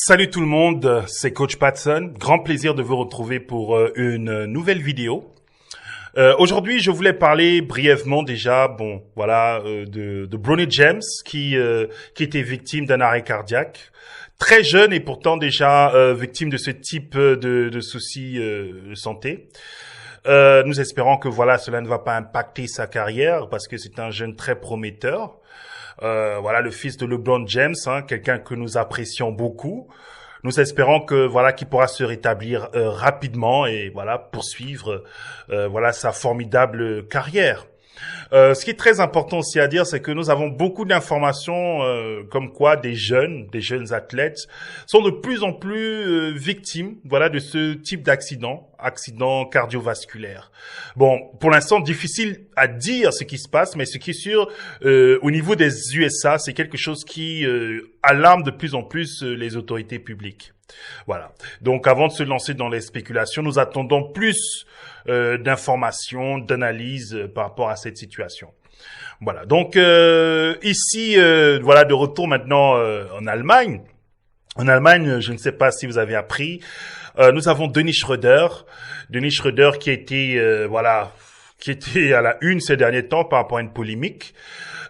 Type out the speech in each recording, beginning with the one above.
Salut tout le monde, c'est Coach Patson. Grand plaisir de vous retrouver pour une nouvelle vidéo. Aujourd'hui, je voulais parler brièvement déjà, de Bronny James qui était victime d'un arrêt cardiaque. Très jeune et pourtant déjà victime de ce type de soucis de santé. Nous espérons que cela ne va pas impacter sa carrière parce que c'est un jeune très prometteur. Le fils de LeBron James, quelqu'un que nous apprécions beaucoup. Nous espérons que qu'il pourra se rétablir rapidement et poursuivre sa formidable carrière. Ce qui est très important aussi à dire, c'est que nous avons beaucoup d'informations comme quoi des jeunes athlètes sont de plus en plus victimes de ce type d'accident cardiovasculaire. Bon, pour l'instant, difficile à dire ce qui se passe, mais ce qui est sûr, au niveau des USA, c'est quelque chose qui alarme de plus en plus les autorités publiques. Voilà. Donc, avant de se lancer dans les spéculations, nous attendons plus d'informations, d'analyses par rapport à cette situation. Voilà. Donc, ici, de retour maintenant en Allemagne. En Allemagne, je ne sais pas si vous avez appris, nous avons Dennis Schröder qui a été, qui était à la une ces derniers temps par rapport à une polémique.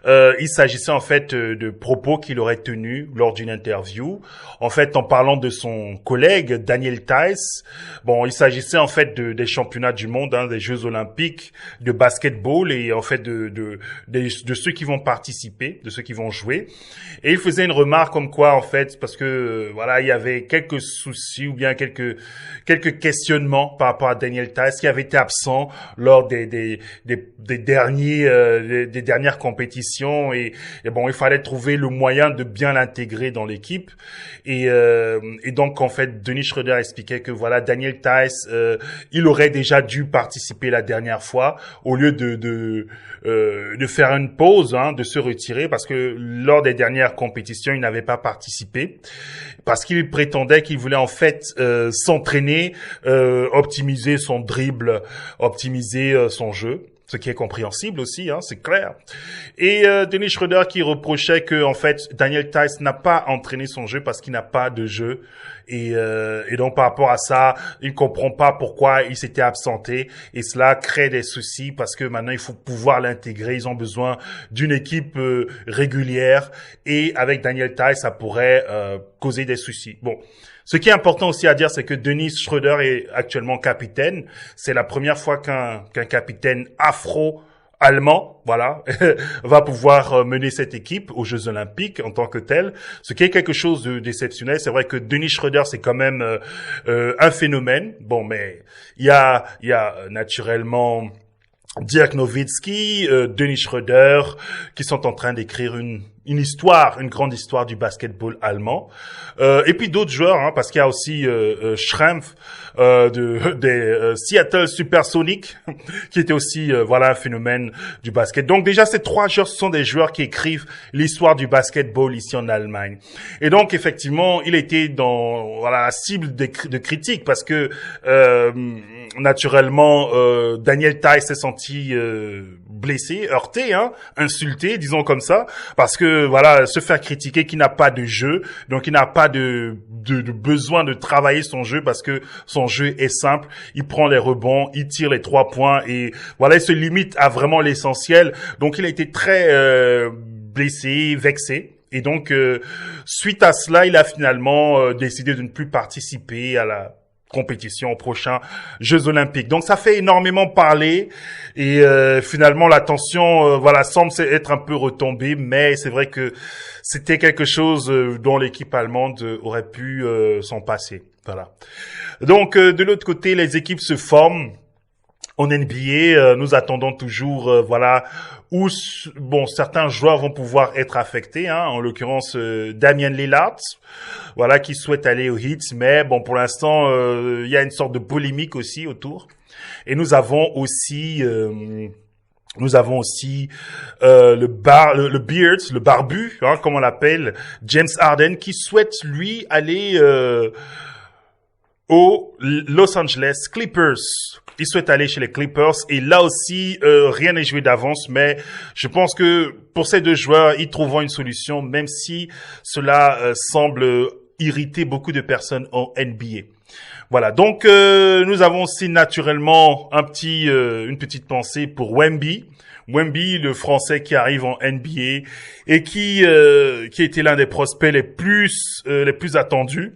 Il s'agissait en fait de propos qu'il aurait tenus lors d'une interview. En fait, en parlant de son collègue Daniel Theis, il s'agissait en fait des championnats du monde, des Jeux Olympiques de basketball et en fait de ceux qui vont participer, de ceux qui vont jouer. Et il faisait une remarque comme quoi en fait, parce que il y avait quelques soucis ou bien quelques questionnements par rapport à Daniel Theis qui avait été absent lors des dernières compétitions. Et il fallait trouver le moyen de bien l'intégrer dans l'équipe et donc en fait Dennis Schröder expliquait que Daniel Theis il aurait déjà dû participer la dernière fois au lieu de faire une pause, de se retirer parce que lors des dernières compétitions il n'avait pas participé parce qu'il prétendait qu'il voulait en fait s'entraîner, optimiser son dribble, optimiser son jeu. Ce qui est compréhensible aussi, c'est clair. Et Dennis Schröder qui reprochait que en fait Daniel Theis n'a pas entraîné son jeu parce qu'il n'a pas de jeu et donc par rapport à ça, il ne comprend pas pourquoi il s'était absenté et cela crée des soucis parce que maintenant il faut pouvoir l'intégrer. Ils ont besoin d'une équipe régulière et avec Daniel Theis ça pourrait causer des soucis. Bon. Ce qui est important aussi à dire, c'est que Dennis Schröder est actuellement capitaine. C'est la première fois qu'un capitaine afro-allemand, va pouvoir mener cette équipe aux Jeux Olympiques en tant que tel. Ce qui est quelque chose d'exceptionnel. C'est vrai que Dennis Schröder, c'est quand même un phénomène. Bon, mais il y a naturellement Dirk Nowitzki, Dennis Schröder, qui sont en train d'écrire une grande histoire du basketball allemand. Et puis d'autres joueurs, parce qu'il y a aussi Schrempf des Seattle Supersonics, qui était aussi un phénomène du basket. Donc déjà ces trois joueurs ce sont des joueurs qui écrivent l'histoire du basketball ici en Allemagne. Et donc effectivement, il était dans la cible de critiques parce que naturellement Daniel Theis s'est senti blessé, heurté, insulté, disons comme ça, parce que se faire critiquer qu'il n'a pas de jeu, donc il n'a pas de besoin de travailler son jeu parce que son jeu est simple, il prend les rebonds, il tire les 3 points et il se limite à vraiment l'essentiel. Donc il a été très blessé, vexé. Et donc suite à cela, il a finalement décidé de ne plus participer à la compétition aux prochains Jeux Olympiques. Donc ça fait énormément parler et finalement la tension semble être un peu retombée, mais c'est vrai que c'était quelque chose dont l'équipe allemande aurait pu s'en passer. Voilà. Donc de l'autre côté, les équipes se forment. En NBA, nous attendons toujours, où certains joueurs vont pouvoir être affectés. En l'occurrence, Damian Lillard, qui souhaite aller aux Heat, mais pour l'instant, il y a une sorte de polémique aussi autour. Et nous avons aussi le barbu, comme on l'appelle, James Harden, qui souhaite lui aller aux Los Angeles Clippers. Il souhaite aller chez les Clippers et là aussi, rien n'est joué d'avance, mais je pense que pour ces deux joueurs, ils trouveront une solution, même si cela semble irriter beaucoup de personnes en NBA. Voilà, donc nous avons aussi naturellement une petite pensée pour Wemby. Wemby, le Français qui arrive en NBA et qui était l'un des prospects les plus attendus.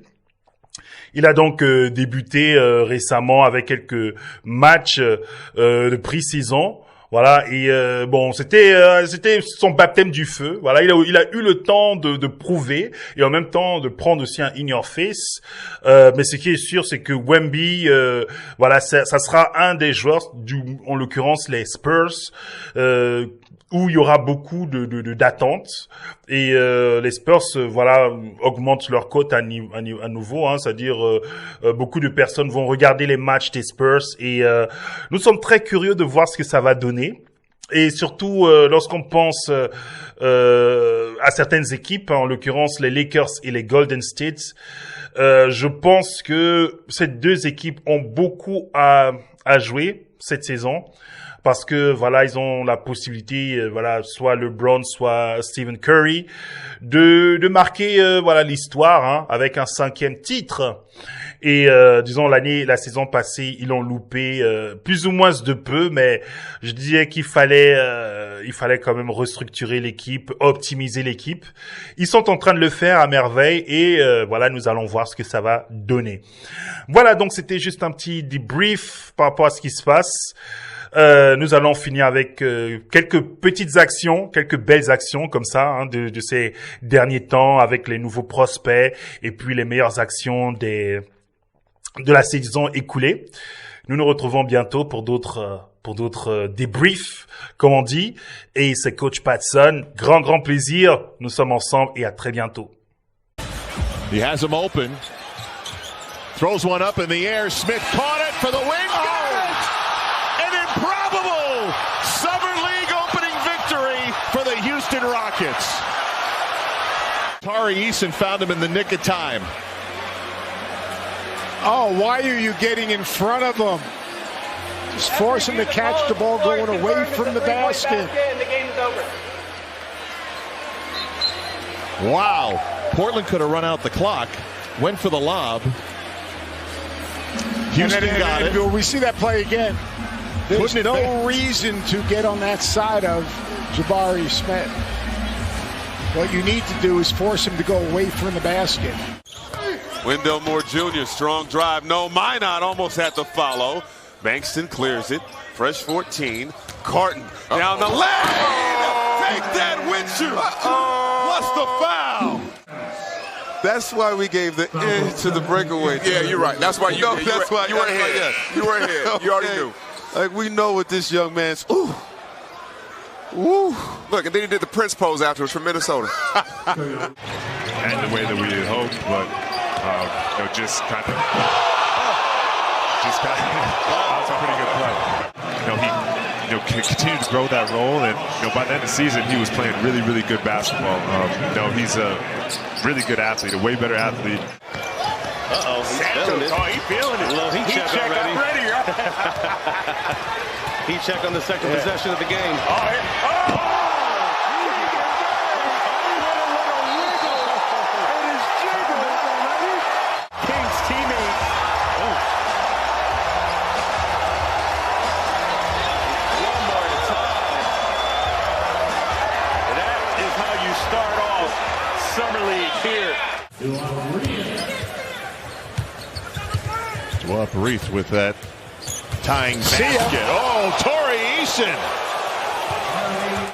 Il a donc débuté récemment avec quelques matchs de pré-saison. Voilà, et bon, c'était son baptême du feu. Voilà, il a eu le temps de prouver et en même temps de prendre aussi un in your face. Mais ce qui est sûr, c'est que Wemby, voilà, ça sera un des joueurs en l'occurrence les Spurs, où il y aura beaucoup d'attentes et les Spurs voilà augmentent leur cote à nouveau, hein, c'est-à-dire beaucoup de personnes vont regarder les matchs des Spurs et nous sommes très curieux de voir ce que ça va donner. Et surtout lorsqu'on pense à certaines équipes, en l'occurrence les Lakers et les Golden State, je pense que ces deux équipes ont beaucoup à jouer cette saison. Parce que voilà, ils ont la possibilité, voilà, soit LeBron, soit Stephen Curry, de marquer voilà l'histoire, hein, avec un 5e titre. Et disons la saison passée, ils l'ont loupé plus ou moins de peu, mais je disais qu'il fallait quand même restructurer l'équipe, optimiser l'équipe. Ils sont en train de le faire à merveille et voilà, nous allons voir ce que ça va donner. Voilà, donc c'était juste un petit débrief par rapport à ce qui se passe. Nous allons finir avec quelques petites actions, quelques belles actions comme ça, hein, de ces derniers temps avec les nouveaux prospects et puis les meilleures actions de la saison écoulée. Nous nous retrouvons bientôt pour d'autres débriefs, comme on dit. Et c'est Coach Patson. Grand plaisir. Nous sommes ensemble et à très bientôt. He has him open. Throws one up in the air. Smith caught it for the win. Oh! Summer League opening victory for the Houston Rockets. Tari Eason found him in the nick of time. Oh, why are you getting in front of him? Just force him to catch the ball going away from the basket. Wow. Portland could have run out the clock. Went for the lob. Houston got it. We see that play again. There's no reason to get on that side of Jabari Smith. What you need to do is force him to go away from the basket. Wendell Moore Jr., strong drive. No, Minot almost had to follow. Bankston clears it. Fresh 14. Carton down the lane. Take that, Winshue. What's the foul? That's why we gave the edge to the breakaway. Yeah, you're right. That's why you were ahead. Yeah. You were ahead. You already knew. Like, we know what this young man's... Ooh. Look, and then he did the Prince pose afterwards from Minnesota. And the way that we had hoped, but just kind of that was a pretty good play. He continued to grow that role, and by the end of the season, he was playing really, really good basketball. He's a really good athlete, a way better athlete. Uh-oh, he's feeling it. A little heat check already. Heat check on the second possession of the game. King's teammate. One more at a time. That is how you start off Summer League here. Joel Reith with that tying basket. Oh, Tari Eason.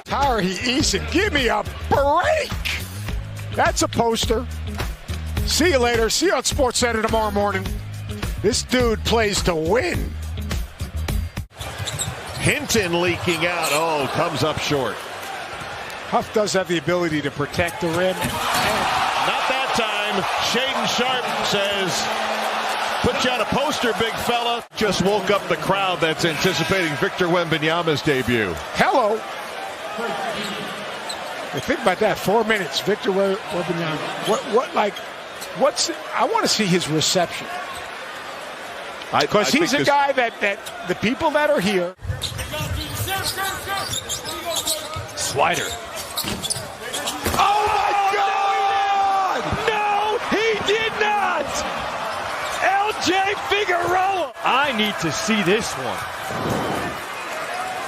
Tari Eason, give me a break. That's a poster. See you later. See you on SportsCenter tomorrow morning. This dude plays to win. Hinton leaking out. Oh, comes up short. Huff does have the ability to protect the rim. Not that time. Shaden Sharp says, put you on a poster, big fella. Just woke up the crowd that's anticipating Victor Wembanyama's debut. Hello. Think about that. 4 minutes. Victor Wembanyama. I want to see his reception. Because he's a guy that the people that are here. Slider. Oh, my God! No, he did need to see this one.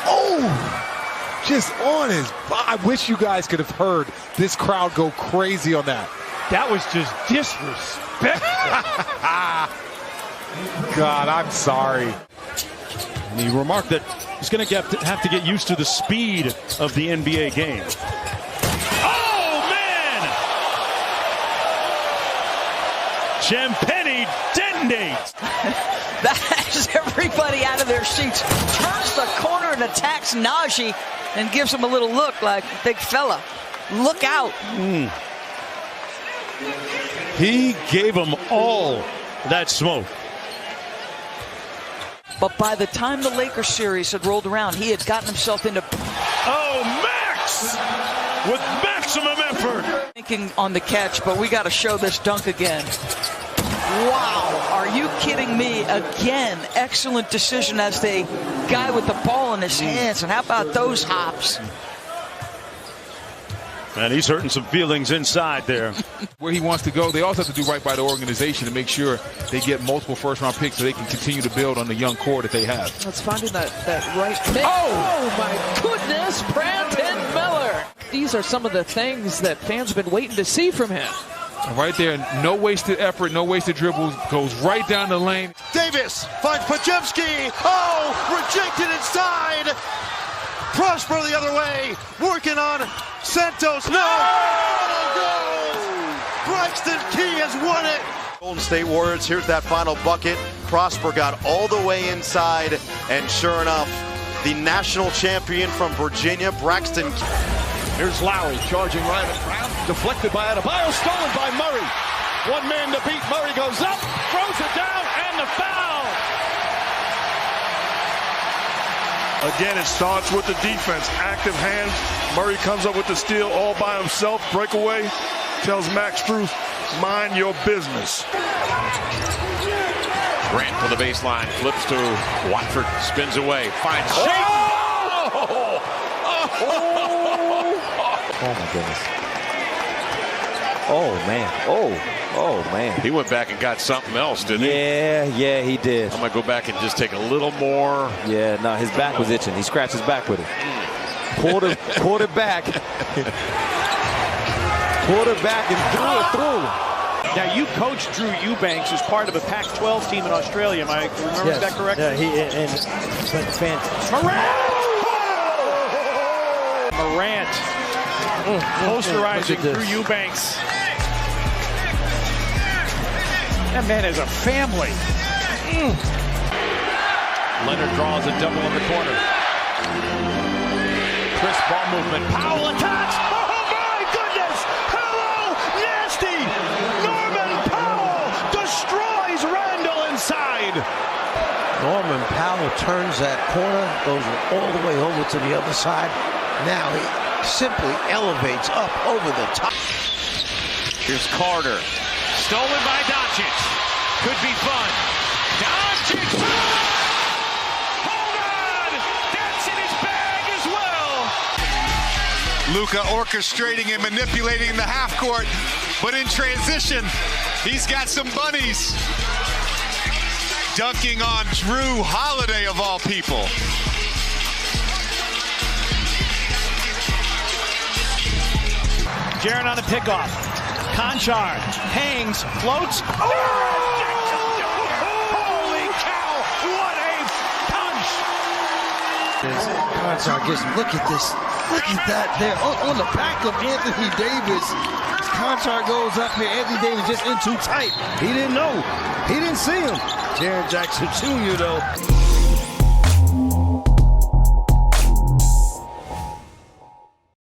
Oh, just on his. I wish you guys could have heard this crowd go crazy on that. That was just disrespectful. God, I'm sorry. And he remarked that he's going to have to get used to the speed of the NBA game. Oh, man! Champagny detonates. That has everybody out of their seats. Turns the corner and attacks Najee and gives him a little look like, big fella, look out. He gave them all that smoke. But by the time the Lakers series had rolled around, he had gotten himself into... Oh, Max! With maximum effort! Thinking on the catch, but we got to show this dunk again. Wow, are you kidding me? Again, excellent decision as the guy with the ball in his hands. And how about those hops? And he's hurting some feelings inside there. Where he wants to go, they also have to do right by the organization to make sure they get multiple first-round picks so they can continue to build on the young core that they have. Let's finding that right pick. Oh, my goodness, Brandon Miller. These are some of the things that fans have been waiting to see from him. Right there, no wasted effort, no wasted dribbles, goes right down the lane. Davis finds Podziemski. Oh, rejected inside. Prosper the other way, working on Santos. No! Braxton Key has won it. Golden State Warriors, here's that final bucket. Prosper got all the way inside, and sure enough, the national champion from Virginia, Braxton Key. Here's Lowry charging right around, deflected by Adebayo, stolen by Murray. One man to beat, Murray goes up, throws it down, and the foul. Again, it starts with the defense. Active hands. Murray comes up with the steal all by himself. Breakaway. Tells Max Strus, mind your business. Grant for the baseline. Flips to Watford. Spins away. Finds Shea. Oh, my goodness. Oh, man. Oh, man. He went back and got something else, didn't he? Yeah, he did. I'm going to go back and just take a little more. Yeah, no, his back was itching. He scratched his back with it. Pulled it back. Pulled it back and threw it through. Now, you coached Drew Eubanks as part of a Pac-12 team in Australia. Am I remembering that correctly? Yeah, Morant posterizing Drew Eubanks. That man has a family. Leonard draws a double in the corner. Crisp ball movement. Powell attacks. Oh my goodness! Hello, nasty! Norman Powell destroys Randall inside. Norman Powell turns that corner, goes all the way over to the other side. Now he simply elevates up over the top. Here's Carter. Stolen by Doncic. Could be fun. Doncic. Hold on. That's in his bag as well. Luka orchestrating and manipulating the half court. But in transition, he's got some bunnies. Dunking on Drew Holiday of all people. Jaren on the pickoff. Conchar hangs, floats. Oh! Holy cow! What a punch! Conchar just look at this. Look at that there on the back of Anthony Davis. Conchar goes up here. Anthony Davis just in too tight. He didn't know. He didn't see him. Jaren Jackson Jr. though.